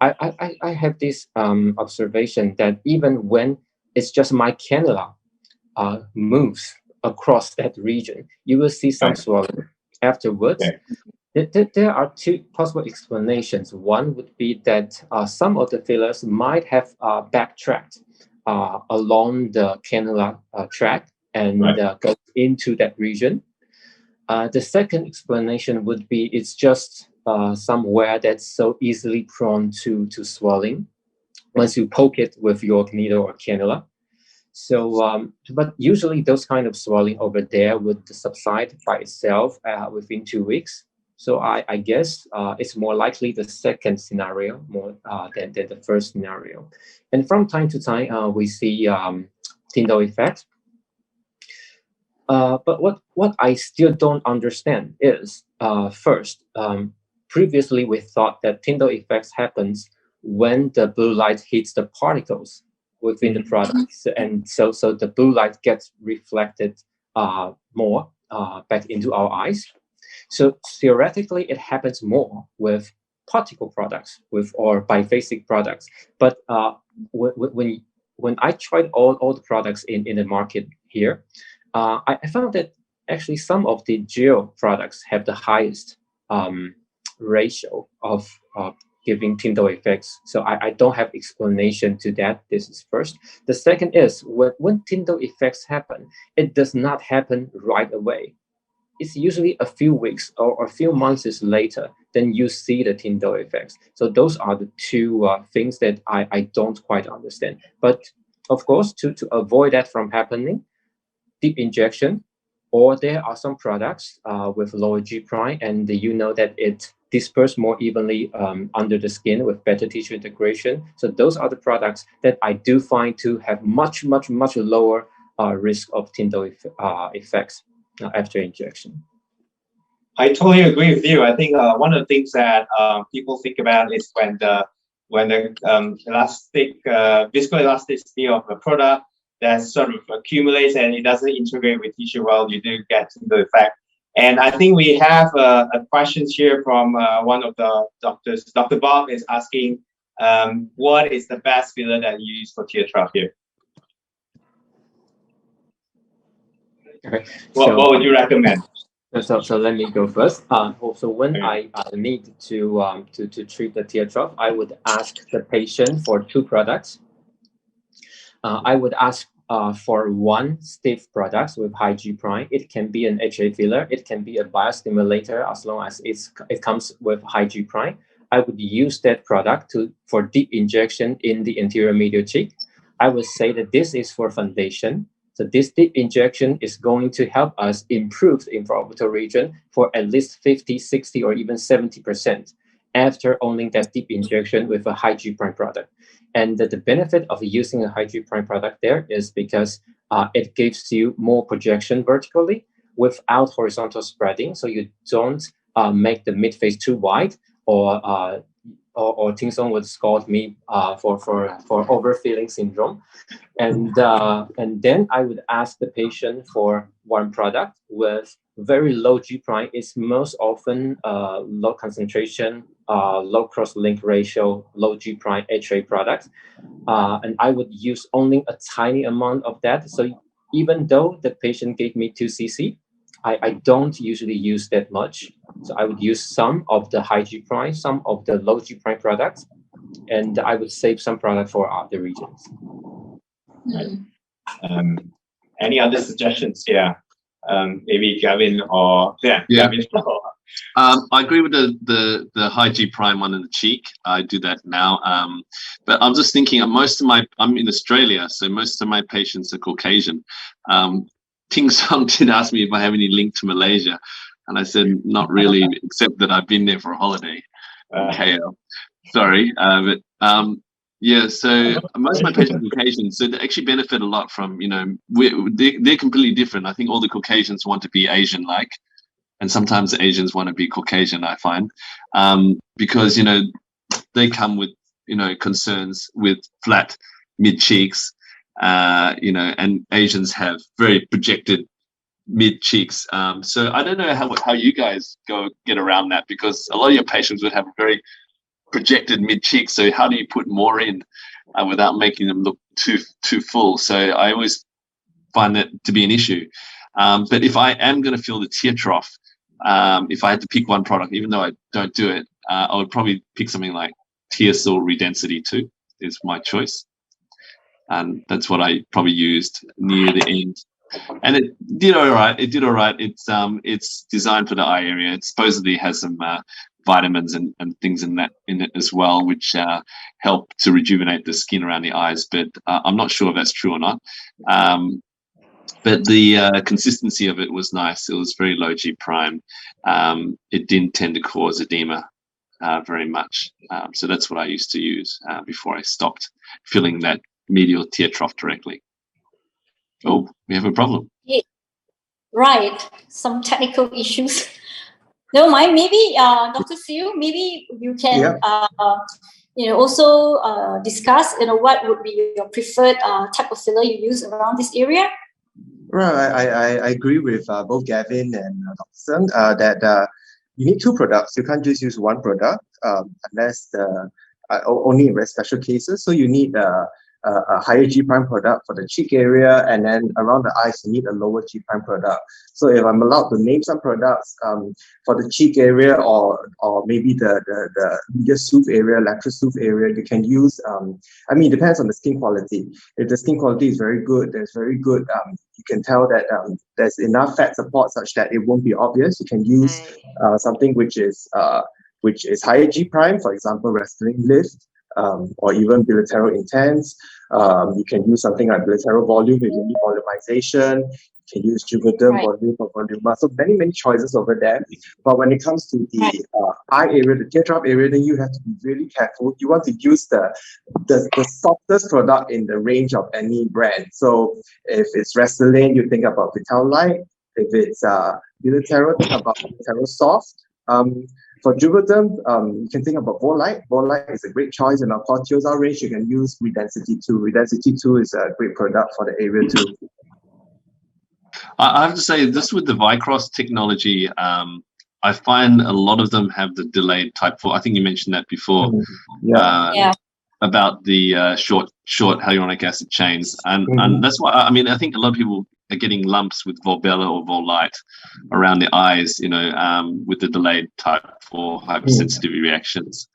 I have this observation that even when it's just my cannula moves across that region, you will see some swelling afterwards. There are two possible explanations. One would be that some of the fillers might have backtracked along the cannula track and go into that region. The second explanation would be it's just somewhere that's so easily prone to swelling once you poke it with your needle or cannula. So, but usually those kind of swelling over there would subside by itself within 2 weeks. So I guess it's more likely the second scenario more than the first scenario. And from time to time, we see Tyndall effect. But what I still don't understand is first, previously we thought that Tyndall effects happens when the blue light hits the particles within the products, and so the blue light gets reflected more back into our eyes. So theoretically, it happens more with particle products or biphasic products. But when I tried all the products in the market here, I found that actually some of the gel products have the highest ratio of giving Tyndall effects. So I don't have explanation to that. This is first. The second is when Tyndall effects happen, it does not happen right away. It's usually a few weeks or a few months later, then you see the Tyndall effects. So those are the two things that I don't quite understand. But of course, to avoid that from happening, deep injection, or there are some products with lower G prime, and you know that it disperses more evenly under the skin with better tissue integration. So those are the products that I do find to have much lower risk of Tyndall effects after injection. I totally agree with you. I think one of the things that people think about is when the viscoelasticity of a product that sort of accumulates and it doesn't integrate with tissue well, you do get the effect. And I think we have a question here from one of the doctors. Dr. Bob is asking, what is the best filler that you use for tear trough here? Okay. What would you recommend? So let me go first. So when I need to treat the tear trough, I would ask the patient for two products. I would ask for one stiff product with high G prime. It can be an HA filler. It can be a biostimulator as long as it comes with high G prime. I would use that product for deep injection in the anterior medial cheek. I would say that this is for foundation. So this deep injection is going to help us improve the infraorbital region for at least 50, 60, or even 70% after only that deep injection with a high G prime product. And the benefit of using a high G prime product there is because it gives you more projection vertically without horizontal spreading. So you don't make the midface too wide, or Ting Song would scold me for overfilling syndrome. And then I would ask the patient for one product with very low G prime. It's most often low concentration, low cross-link ratio, low G prime HA products. And I would use only a tiny amount of that. So even though the patient gave me 2 cc, I don't usually use that much. So I would use some of the high G prime, some of the low G prime products, and I would save some product for other regions. Any other suggestions? Yeah, maybe Gavin or Gavin. I agree with the high G prime one in the cheek. I do that now. But I'm just thinking, I'm in Australia, so most of my patients are Caucasian. Ting Song did ask me if I have any link to Malaysia, and I said not really, except that I've been there for a holiday. KL. Sorry, but yeah. So most of my patients are Caucasian, so they actually benefit a lot from, they're completely different. I think all the Caucasians want to be Asian-like, and sometimes the Asians want to be Caucasian, I find, because they come with concerns with flat mid cheeks. And Asians have very projected mid cheeks. So I don't know how you guys get around that, because a lot of your patients would have a very projected mid cheeks. So how do you put more in without making them look too full? So I always find that to be an issue. But if I am going to fill the tear trough, if I had to pick one product, even though I don't do it, I would probably pick something like Tearsil Redensity 2 is my choice. And that's what I probably used near the end, and it did all right. It's designed for the eye area. It supposedly has some vitamins and things in it as well, which help to rejuvenate the skin around the eyes. But I'm not sure if that's true or not. But the consistency of it was nice. It was very low G prime. It didn't tend to cause edema very much. So that's what I used to use before I stopped filling that medial tear trough directly. Oh, we have a problem. Yeah. Right, some technical issues. Never mind. Maybe Dr. Siu, maybe you can also discuss what would be your preferred type of filler you use around this area. Right, I agree with both Gavin and Dr. Sung that you need two products. You can't just use one product unless only in very special cases. So you need a higher G prime product for the cheek area, and then around the eyes you need a lower G prime product. So if I'm allowed to name some products for the cheek area or maybe the medial soothe area, lateral soothe area, you can use. I mean, it depends on the skin quality. If the skin quality is very good, there's very good. You can tell that there's enough fat support such that it won't be obvious. You can use something which is higher G prime, for example, Restylane Lift. Or even bilateral intense. You can use something like bilateral volume if you need volumization. You can use Juvederm volume for voluma. So many choices over there. But when it comes to the eye area, the tear trough area, then you have to be really careful. You want to use the softest product in the range of any brand. So if it's Restylane, you think about Vital Light. If it's bilateral, think about bilateral soft. For Juvederm, you can think about Volite. Volite is a great choice in our Cortiosal range. You can use Redensity 2. Redensity 2 is a great product for the area too. I have to say, this with the Vicross technology, I find a lot of them have the delayed type 4. I think you mentioned that before. About the short hyaluronic acid chains, and that's why I think a lot of people are getting lumps with Volbella or Volite around the eyes, with the delayed type 4 hypersensitivity reactions.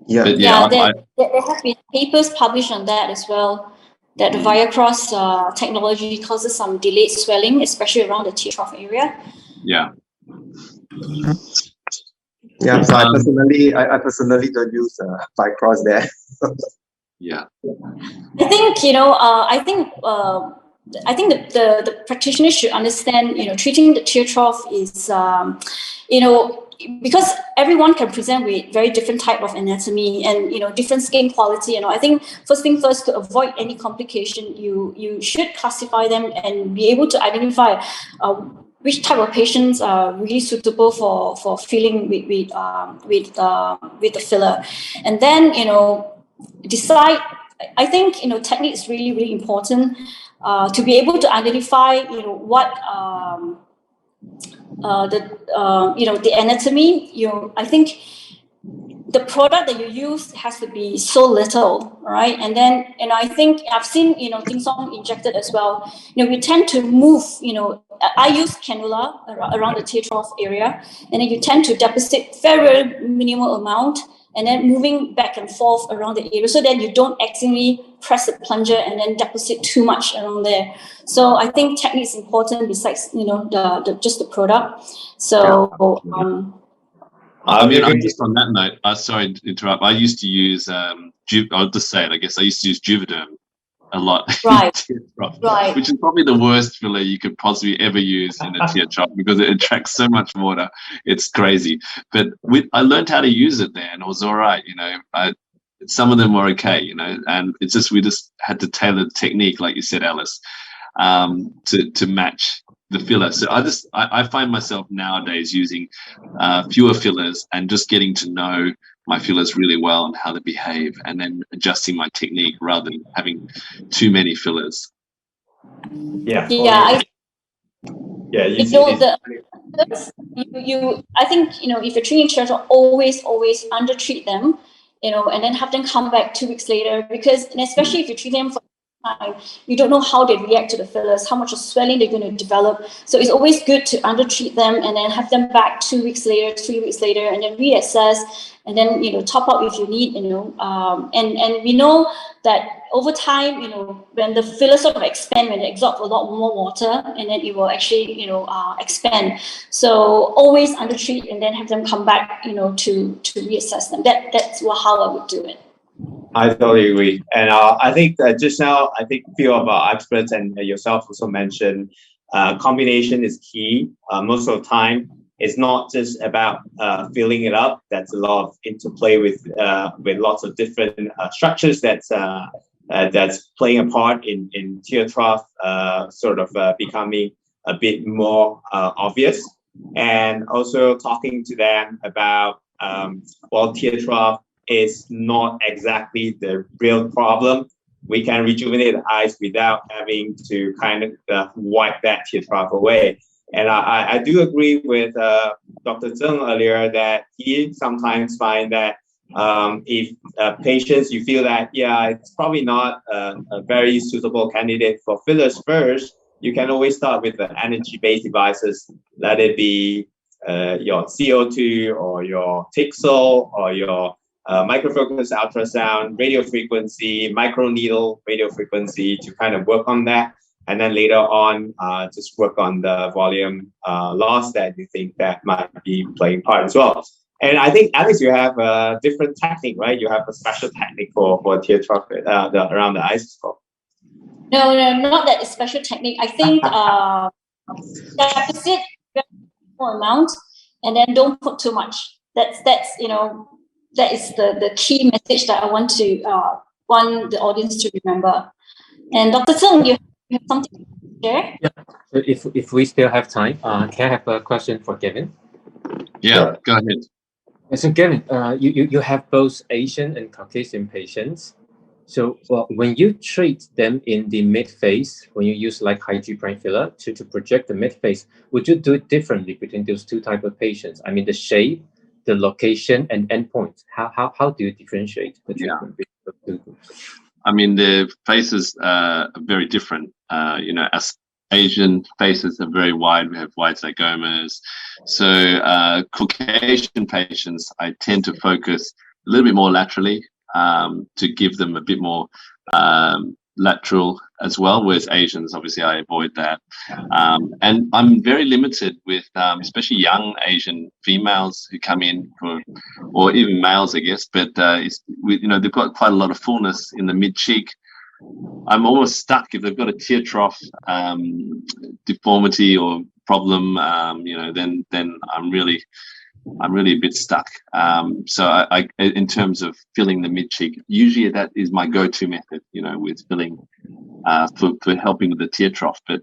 There have been papers published on that as well, that the Vicross technology causes some delayed swelling, especially around the tear trough area. Yeah, so I personally don't use Vicross there. I think the practitioners should understand, treating the tear trough is, because everyone can present with very different type of anatomy and, different skin quality. I think first thing first, to avoid any complication, you should classify them and be able to identify which type of patients are really suitable for filling with the filler, and then decide. I think technique is really, really important to be able to identify what the anatomy. I think the product that you use has to be so little, right? And then I think I've seen Ding Song injected as well. We tend to move. I use cannula around the tear trough area, and then you tend to deposit very minimal amount, and then moving back and forth around the area, so that you don't accidentally press the plunger and then deposit too much around there. So I think technique is important besides just the product. So I'm just on that note. Sorry to interrupt. I used to use I'll just say it. I guess I used to use Juvederm a lot, right? Which is probably the worst filler you could possibly ever use in a tear trough because it attracts so much water. It's crazy. But I learned how to use it there, and it was all right. Some of them were okay, and it's just we just had to tailor the technique, like you said, Alice, to match the filler. So I find myself nowadays using fewer fillers and just getting to know my fillers really well and how they behave, and then adjusting my technique rather than having too many fillers. I think if you're treating children, always under treat them, and then have them come back 2 weeks later, because especially if you treat them for time, you don't know how they react to the fillers, how much of swelling they're going to develop. So it's always good to undertreat them and then have them back 2 weeks later, 3 weeks later, and then reassess, and then top up if you need. And we know that over time, when the fillers sort of expand, when they absorb a lot more water, and then it will actually expand. So always undertreat and then have them come back to reassess them. That's how I would do it. I totally agree. And I think just now, a few of our experts and yourself also mentioned combination is key. Most of the time, it's not just about filling it up. That's a lot of interplay with lots of different structures that's playing a part in tear trough becoming a bit more obvious. and also talking to them about, well, tear trough is not exactly the real problem. We can rejuvenate the eyes without having to kind of wipe that tear trough away. And I do agree with Dr. Zheng earlier that he sometimes find that if patients, you feel that, yeah, it's probably not a very suitable candidate for fillers first, you can always start with the energy-based devices, let it be your CO2 or your Tixel or your microfocus ultrasound, radio frequency, microneedle radio frequency to kind of work on that. And then later on, just work on the volume loss that you think that might be playing part as well. And I think, Alex, you have a different technique, right? You have a special technique for tear trough around the eyes as well. No, not that special technique. I think deficit more amount, and then don't put too much. That's you know, that is the key message that I want the audience to remember. And Dr. Zheng, you have something to share? Yeah. So if we still have time, can I have a question for Kevin? Yeah, sure. Go ahead. So Kevin, you have both Asian and Caucasian patients. So when you treat them in the mid-phase, when you use like high G prime filler to project the mid-phase, would you do it differently between those two types of patients? I mean, the shape, the location, and endpoint. How do you differentiate the treatment between the two groups? I mean, the faces are very different. You know, as Asian faces are very wide. We have wide zygomas. So Caucasian patients, I tend to focus a little bit more laterally to give them a bit more lateral as well, whereas Asians, obviously, I avoid that. And I'm very limited with especially young Asian females who come in or even males, I guess, but you know, they've got quite a lot of fullness in the mid cheek. I'm almost stuck if they've got a tear trough deformity or problem, you know, then I'm really a bit stuck. So I in terms of filling the mid cheek, usually that is my go-to method, you know, with filling for helping with the tear trough. But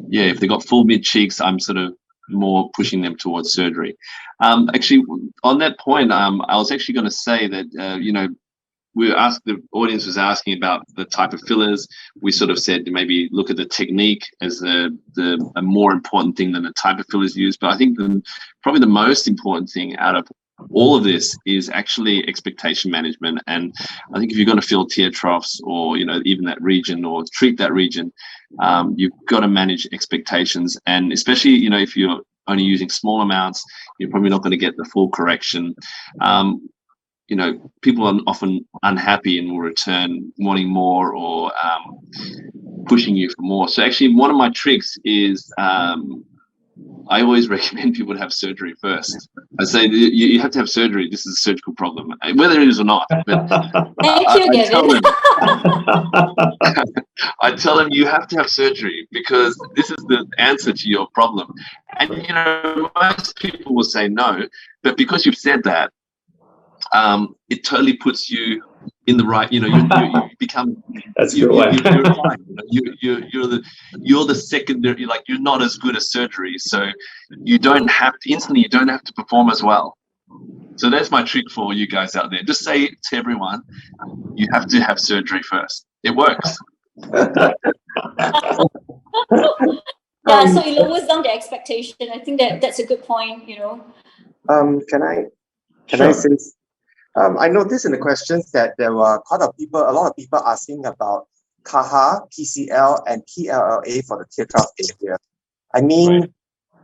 yeah, if they've got full mid cheeks, I'm sort of more pushing them towards surgery. Actually, on that point, I was actually going to say that, you know, the audience was asking about the type of fillers. We sort of said maybe look at the technique as a more important thing than the type of fillers used. But I think probably the most important thing out of all of this is actually expectation management. And I think if you're going to fill tear troughs or, you know, even that region or treat that region, you've got to manage expectations. And especially, you know, if you're only using small amounts, you're probably not going to get the full correction. You know, people are often unhappy and will return wanting more or pushing you for more. So actually, one of my tricks is I always recommend people to have surgery first. I say you have to have surgery. This is a surgical problem, whether it is or not. But Thank you, Gavin. I tell them you have to have surgery because this is the answer to your problem. And, you know, most people will say no, but because you've said that, it totally puts you in the right, you know, you become that's you're fine. You're the secondary, like you're not as good as surgery, so you don't have to perform as well. So that's my trick for you guys out there. Just say to everyone, you have to have surgery first. It works. Yeah, so it lowers down the expectation. I think that's a good point, you know. Can I say? I noticed in the questions that there were a lot of people asking about CAHA, PCL, and PLLA for the tear trough area. I mean,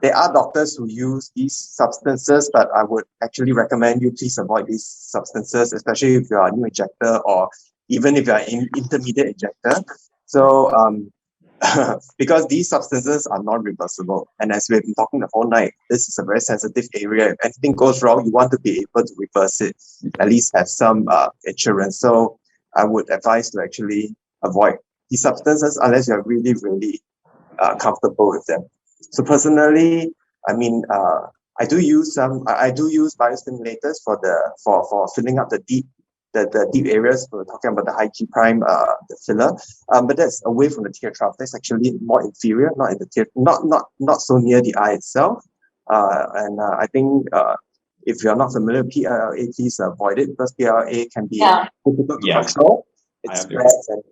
there are doctors who use these substances, but I would actually recommend you please avoid these substances, especially if you are a new injector or even if you are an intermediate injector. So, because these substances are non-reversible, and as we've been talking the whole night, this is a very sensitive area. If anything goes wrong, you want to be able to reverse it, at least have some insurance. So I would advise to actually avoid these substances unless you're really, really comfortable with them. So personally, I mean, I do use biostimulators for filling up the deep areas. We're talking about the high G prime, the filler, but that's away from the tear trough. That's actually more inferior, not in the tear, not so near the eye itself. I think if you're not familiar with PLA, please avoid it, because PLA can be difficult to control. It spreads, and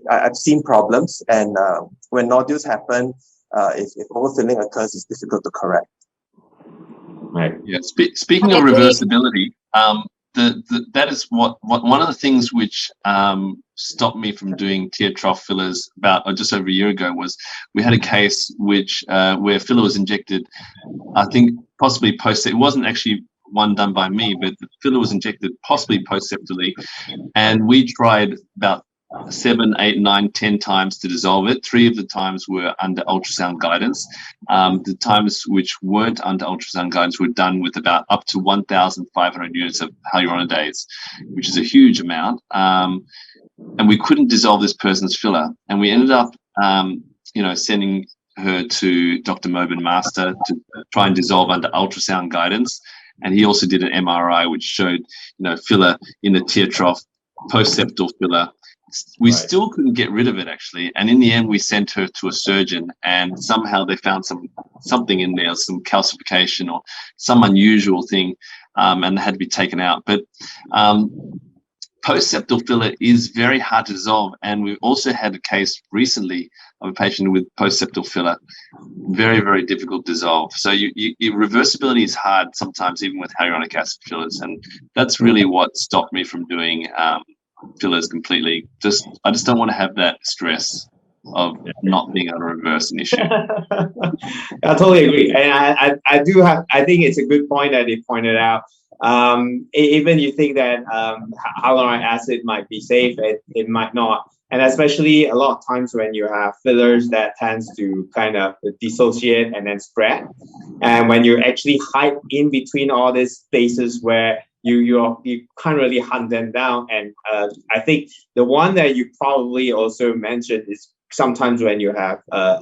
I've seen problems, and when nodules happen, if overfilling occurs, it's difficult to correct. Right. Yeah. Speaking of reversibility, that is what one of the things which stopped me from doing tear trough fillers about just over a year ago was we had a case which where filler was injected, I think possibly it wasn't actually one done by me, but the filler was injected possibly post-septally, and we tried about 7, 8, 9, 10 times to dissolve it. 3 of the times were under ultrasound guidance. The times which weren't under ultrasound guidance were done with about up to 1,500 units of hyaluronidase, which is a huge amount. And we couldn't dissolve this person's filler, and we ended up, sending her to Dr. Mobin Master to try and dissolve under ultrasound guidance. And he also did an MRI, which showed, filler in the tear trough, post-septal filler. We still couldn't get rid of it, actually. And in the end, we sent her to a surgeon, and somehow they found something in there, some calcification or some unusual thing, and it had to be taken out. But post-septal filler is very hard to dissolve. And we've also had a case recently of a patient with post-septal filler, very, very difficult to dissolve. So reversibility is hard sometimes, even with hyaluronic acid fillers. And that's really what stopped me from doing fillers completely. I just don't want to have that stress of not being able to reverse an issue. I totally agree. And I think it's a good point that you pointed out. Even you think that hyaluronic acid might be safe, it might not. And especially a lot of times when you have fillers that tends to kind of dissociate and then spread. And when you actually hide in between all these spaces where you can't really hunt them down. And I think the one that you probably also mentioned is sometimes when you have a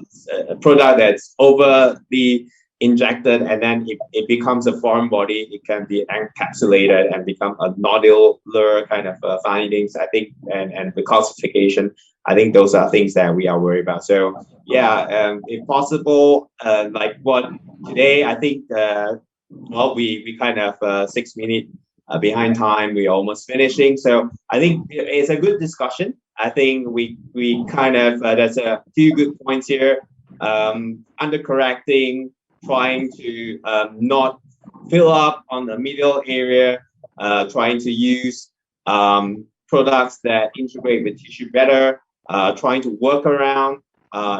product that's overly injected and then it becomes a foreign body, it can be encapsulated and become a nodular kind of findings, I think, and the calcification. I think those are things that we are worried about. So if possible, like what today, I think, we kind of 6 minutes behind time, we're almost finishing. So I think it's a good discussion. I think we kind of, there's a few good points here. Undercorrecting, trying to not fill up on the medial area, trying to use products that integrate with tissue better, trying to work around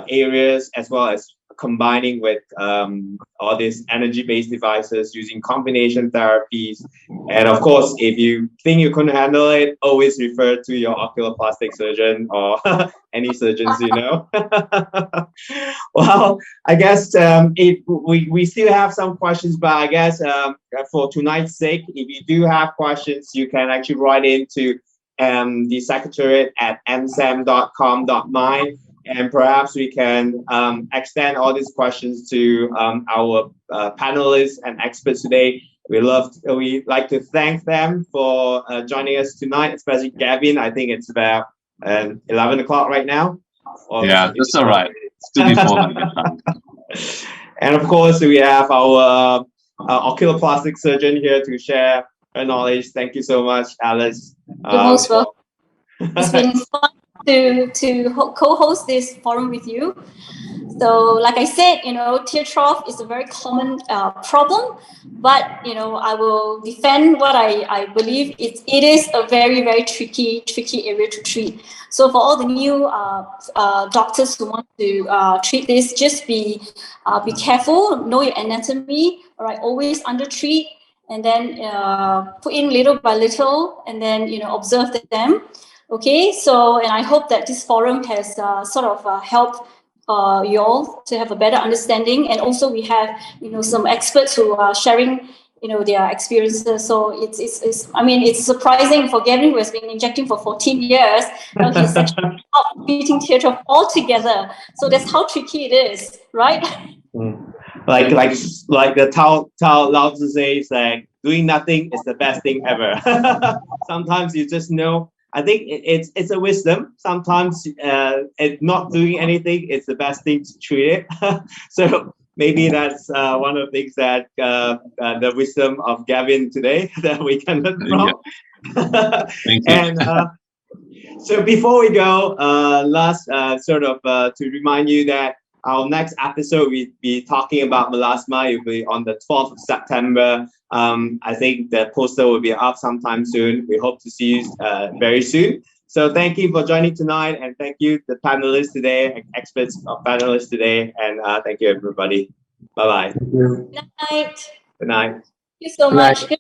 areas, as well as combining with all these energy-based devices, using combination therapies. And of course, if you think you couldn't handle it, always refer to your oculoplastic surgeon or any surgeons you know. Well, I guess we still have some questions, but I guess for tonight's sake, if you do have questions, you can actually write into the secretariat at msam.com.my. And perhaps we can extend all these questions to our panelists and experts today. We like to thank them for joining us tonight, especially Gavin. I think it's about 11 o'clock right now. Yeah, that's all right. Still before that. And of course, we have our oculoplastic surgeon here to share her knowledge. Thank you so much, Alice. You're most welcome. It's been fun to co-host this forum with you. So like I said, tear trough is a very common problem, but I will defend what I believe it is a very, very tricky area to treat. So for all the new doctors who want to treat this, just be careful, know your anatomy, all right, always under treat, and then put in little by little, and then observe them. Okay, so, and I hope that this forum has sort of helped you all to have a better understanding. And also we have, some experts who are sharing, their experiences. So it's surprising for Gavin, who has been injecting for 14 years. He's actually out treating tear trough altogether. So that's how tricky it is, right? Like the Tao Lao Tzu says, like, doing nothing is the best thing ever. Sometimes you just know. I think it's a wisdom. Sometimes not doing anything is the best thing to treat it. So maybe that's one of the things that the wisdom of Gavin today that we can learn from. Thank you. And so before we go, last to remind you that our next episode we'll be talking about melasma. It will be on the 12th of September. I think the poster will be up sometime soon. We hope to see you very soon. So thank you for joining tonight, and thank you the panelists today, experts of panelists today, and thank you everybody. Bye bye. Good night. Good night. Thank you so Good night. much.